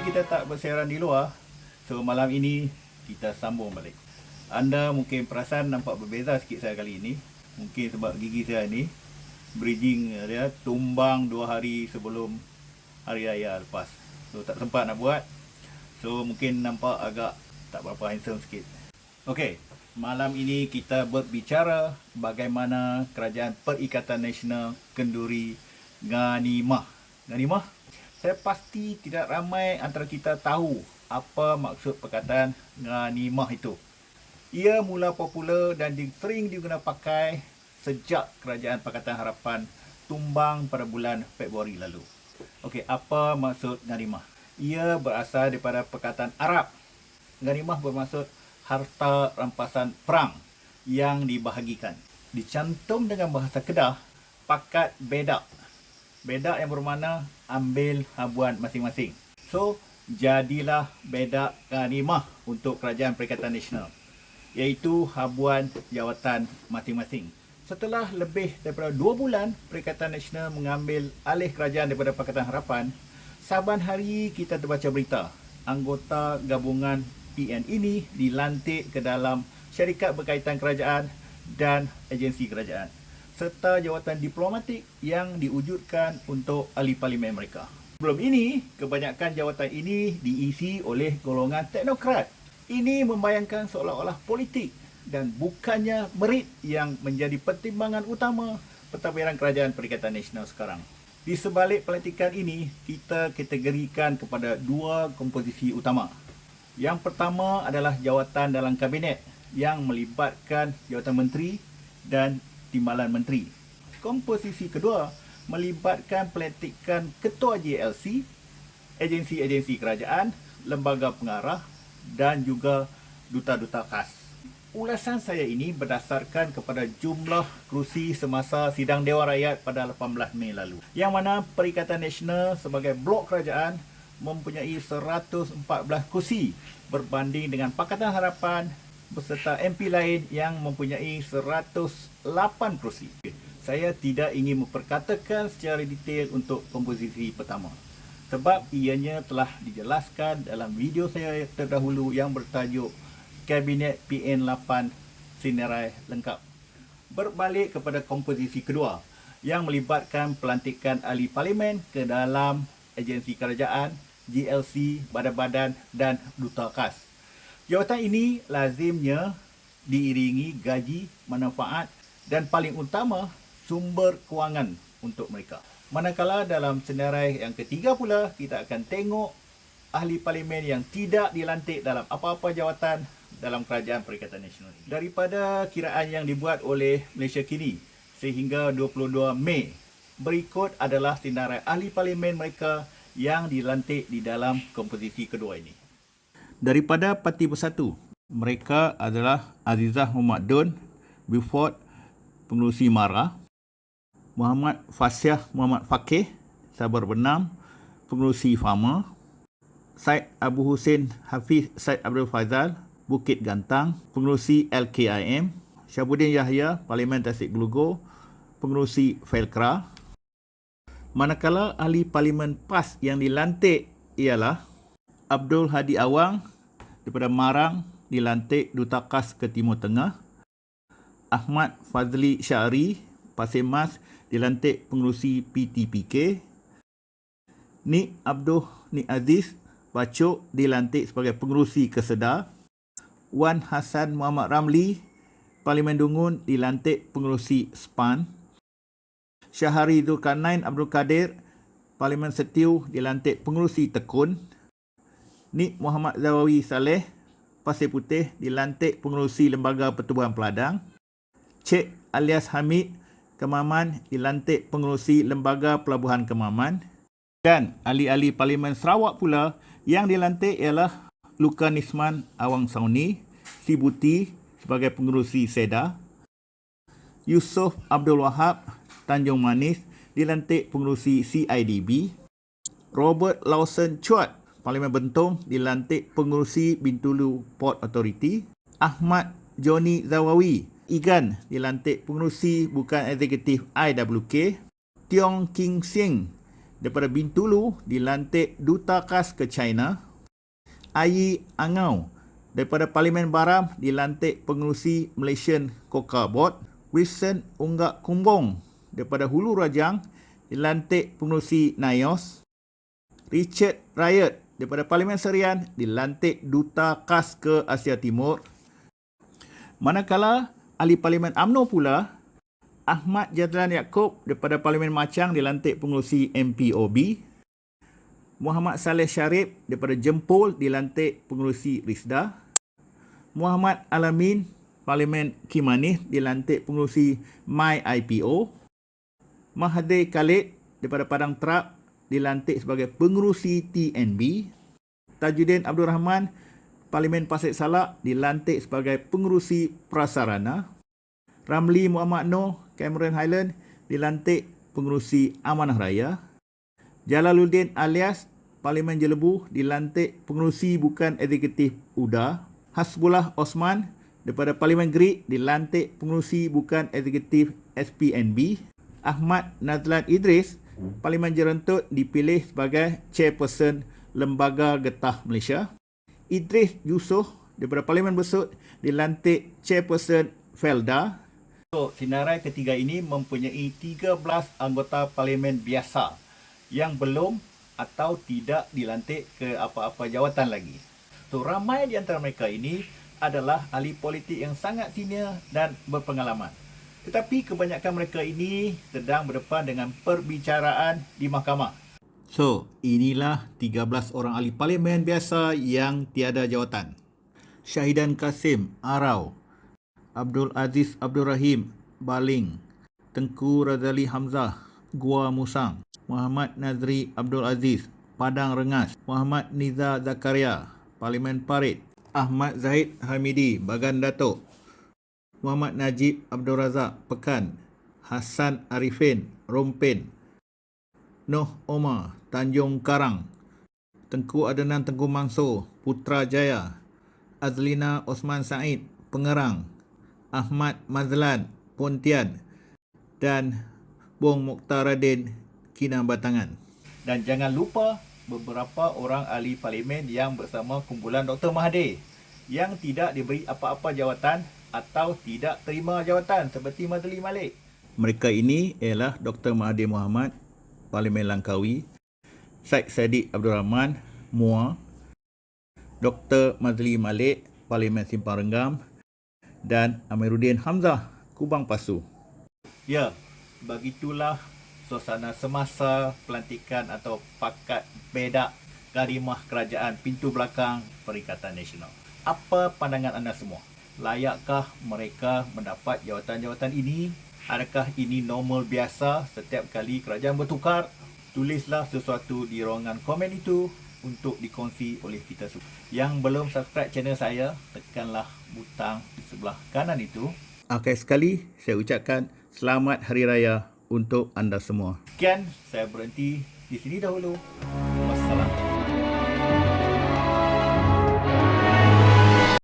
kita tak bersiaran di luar, so malam ini kita sambung balik. Anda mungkin perasan nampak berbeza sikit saya kali ini. Mungkin sebab gigi saya ni bridging dia tumbang 2 hari sebelum hari raya lepas. So tak sempat nak buat. So mungkin nampak agak tak berapa handsome sikit. Okey, malam ini kita berbicara bagaimana Kerajaan Perikatan Nasional Kenduri Ghanimah. Ghanimah? Saya pasti tidak ramai antara kita tahu apa maksud perkataan ghanimah itu. Ia mula popular dan sering digunakan pakai sejak Kerajaan Pakatan Harapan tumbang pada bulan Februari lalu. Okey, apa maksud ghanimah? Ia berasal daripada perkataan Arab. Ghanimah bermaksud harta rampasan perang yang dibahagikan. Dicantum dengan bahasa Kedah, pakat bedak. Bedak yang bermakna ambil habuan masing-masing. So, jadilah bedak ghanimah untuk Kerajaan Perikatan Nasional, iaitu habuan jawatan masing-masing. Setelah lebih daripada 2 bulan Perikatan Nasional mengambil alih kerajaan daripada Pakatan Harapan, saban hari kita terbaca berita anggota gabungan PN ini dilantik ke dalam syarikat berkaitan kerajaan dan agensi kerajaan, serta jawatan diplomatik yang diwujudkan untuk ahli parlimen mereka. Sebelum ini, kebanyakan jawatan ini diisi oleh golongan teknokrat. Ini membayangkan seolah-olah politik dan bukannya merit yang menjadi pertimbangan utama pentadbiran Kerajaan Perikatan Nasional sekarang. Di sebalik pelantikan ini, kita kategorikan kepada 2 komposisi utama. Yang pertama adalah jawatan dalam kabinet yang melibatkan jawatan menteri dan timbalan menteri. Komposisi kedua melibatkan pelantikan ketua JLC, agensi-agensi kerajaan, lembaga pengarah dan juga duta-duta khas. Ulasan saya ini berdasarkan kepada jumlah kerusi semasa sidang Dewan Rakyat pada 18 Mei lalu, yang mana Perikatan Nasional sebagai blok kerajaan mempunyai 114 kerusi berbanding dengan Pakatan Harapan beserta MP lain yang mempunyai 108 kerusi. Saya tidak ingin memperkatakan secara detail untuk komposisi pertama, sebab ianya telah dijelaskan dalam video saya terdahulu yang bertajuk Kabinet PN8 Senarai Lengkap. Berbalik kepada komposisi kedua yang melibatkan pelantikan ahli parlimen ke dalam agensi kerajaan, GLC, badan-badan dan duta khas. Jawatan ini lazimnya diiringi gaji, manfaat dan paling utama sumber kewangan untuk mereka. Manakala dalam senarai yang ketiga pula, kita akan tengok ahli parlimen yang tidak dilantik dalam apa-apa jawatan dalam Kerajaan Perikatan Nasional. Daripada kiraan yang dibuat oleh Malaysia Kini sehingga 22 Mei, berikut adalah senarai ahli parlimen mereka yang dilantik di dalam komposisi kedua ini. Daripada Parti Bersatu, mereka adalah Azizah Muhammad Don, Beaufort Pengerusi MARA, Muhammad Fasyah Muhammad Fakih, Sabar Benam, Pengerusi FAMA, Syed Abu Hussein Hafiz Syed Abdul Fazal, Bukit Gantang, Pengerusi LKIM, Syabuddin Yahya, Parlimen Tasik Gelugor, Pengerusi Felkra. Manakala ahli Parlimen PAS yang dilantik ialah Abdul Hadi Awang daripada Marang, dilantik Duta Khas ke Timur Tengah. Ahmad Fazli Syari, Pasir Mas, dilantik Pengerusi PTPK. Nik Abdul Nik Aziz Bacok dilantik sebagai Pengerusi Kesedar. Wan Hassan Muhammad Ramli, Parlimen Dungun, dilantik Pengerusi SPAN. Syahari Zulkarnain Abdul Kadir, Parlimen Setiu, dilantik Pengerusi Tekun. Nik Muhammad Zawawi Saleh, Pasir Putih, dilantik Pengerusi Lembaga Pertubuhan Peladang. Cik Alias Hamid Kemaman, dilantik Pengerusi Lembaga Pelabuhan Kemaman. Dan ahli-ahli Parlimen Sarawak pula yang dilantik ialah Luka Nisman Awang Sauni, Sibuti sebagai Pengerusi SEDA. Yusof Abdul Wahab Tanjung Manis, dilantik Pengerusi CIDB. Robert Lawson Chuat, Parlimen Bentong, dilantik Pengerusi Bintulu Port Authority. Ahmad Joni Zawawi Igan, dilantik Pengerusi Bukan Eksekutif IWK. Tiong King Sing daripada Bintulu dilantik Duta Khas ke China. Ayi Angau daripada Parlimen Baram dilantik Pengerusi Malaysian Coca Board. Wilson Unggak Kumbong daripada Hulu Rajang dilantik Pengerusi NIOS. Richard Riot daripada Parlimen Serian dilantik Duta Khas ke Asia Timur. Manakala ahli Parlimen UMNO pula, Ahmad Jadlan Yaakob daripada Parlimen Machang dilantik Pengerusi MPOB. Muhammad Saleh Sharif daripada Jempol dilantik Pengerusi RISDA. Muhammad Alamin Parlimen Kimanis dilantik Pengerusi MyIPO. Mahathir Khalid daripada Padang Terap dilantik sebagai Pengerusi TNB. Tajuddin Abdul Rahman Parlimen Pasir Salak dilantik sebagai Pengerusi Prasarana. Ramli Muhammad Noor Cameron Highland dilantik Pengerusi Amanah Raya. Jalaluddin alias Parlimen Jelebu dilantik Pengerusi Bukan Eksekutif UDA. Hasbullah Osman daripada Parlimen Gerik dilantik Pengerusi Bukan Eksekutif SPNB. Ahmad Nazlan Idris Parlimen Jerentut dipilih sebagai Chairperson Lembaga Getah Malaysia. Idris Yusof daripada Parlimen Besut dilantik Chairperson Felda. Sinarai ketiga ini mempunyai 13 anggota Parlimen biasa yang belum atau tidak dilantik ke apa-apa jawatan lagi. Ramai di antara mereka ini adalah ahli politik yang sangat senior dan berpengalaman. Tetapi kebanyakan mereka ini sedang berdepan dengan perbicaraan di mahkamah. Inilah 13 orang ahli parlimen biasa yang tiada jawatan. Syahidan Kasim, Arau. Abdul Aziz Abdul Rahim, Baling. Tengku Razali Hamzah, Gua Musang. Muhammad Nazri Abdul Aziz, Padang Rengas. Muhammad Niza Zakaria, Parlimen Parit. Ahmad Zahid Hamidi, Bagan Datuk. Muhammad Najib Abdul Razak, Pekan. Hassan Arifin, Rompen. Noh Omar, Tanjung Karang. Tengku Adenan Tengku Mansur, Putrajaya. Azlina Osman Said, Pengerang. Ahmad Mazlan, Pontian. Dan Bong Mokhtaradin, Kinabatangan. Dan jangan lupa beberapa orang ahli parlimen yang bersama kumpulan Dr. Mahathir yang tidak diberi apa-apa jawatan atau tidak terima jawatan seperti Mazli Malik. Mereka ini ialah Dr. Mahathir Mohamad, Parlimen Langkawi. Syed Saddiq Abdul Rahman, Muar. Dr. Mazli Malik, Parlimen Simpang Renggam. Dan Amiruddin Hamzah, Kubang Pasu. Ya, begitulah suasana semasa pelantikan atau pakat bedak karimah kerajaan pintu belakang Perikatan Nasional. Apa pandangan anda semua? Layakkah mereka mendapat jawatan-jawatan ini? Adakah ini normal biasa setiap kali kerajaan bertukar? Tulislah sesuatu di ruangan komen itu untuk dikongsi oleh kita semua. Yang belum subscribe channel saya, tekanlah butang di sebelah kanan itu. Akhir sekali, saya ucapkan selamat Hari Raya untuk anda semua. Sekian, saya berhenti di sini dahulu.